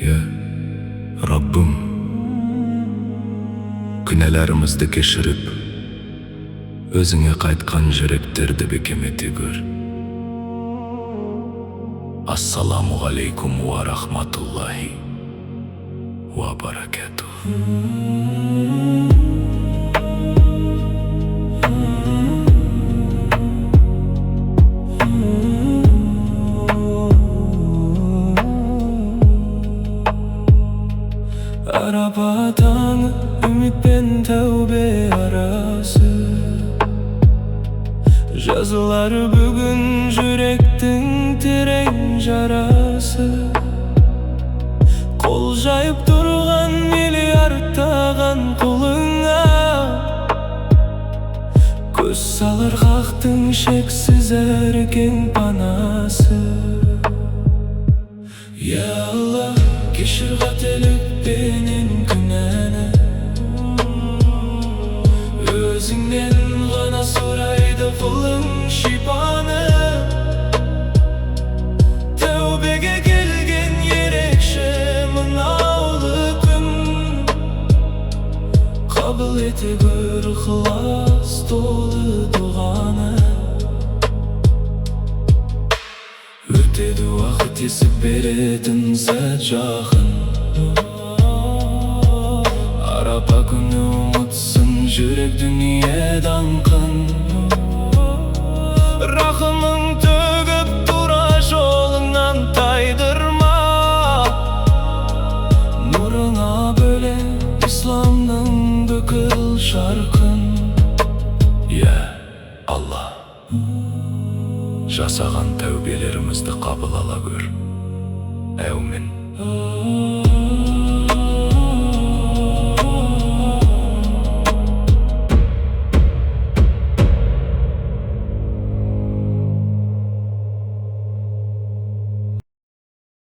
Ya Rabbim, günahlarımızды kechirip, özüňe qaytkan yüreklerdi bekemeti gör. Assalamu aleykum ve rahmatullahi ve barakatuh. Arabadan ümit ben tövbe arası, жазылар бүгін жүректің терең жарасы. Қол жайып тұрған миллиардтаған қолыңа, көз салар хақтың шексіз әркен панасы. Ya Allah, кешір қателік пенен күнәні, өзіңнен ғана сұрайды құлың шипаны. Тәубеге келген ерекше мынаулы күн, қабыл ете гөр ықылас толы дұғаны. Өтеді уақыт, есіп беретін сәт жақын, арапа күні ұмытсын жүрек дүние даңқын. Рахымың төгіп тура жолыңнан тайдырма, нұрыңа бөле исламның бүкіл шарқын. Ya Allah, жасаған тәубелерімізді қабыл ала гөр. Әумин.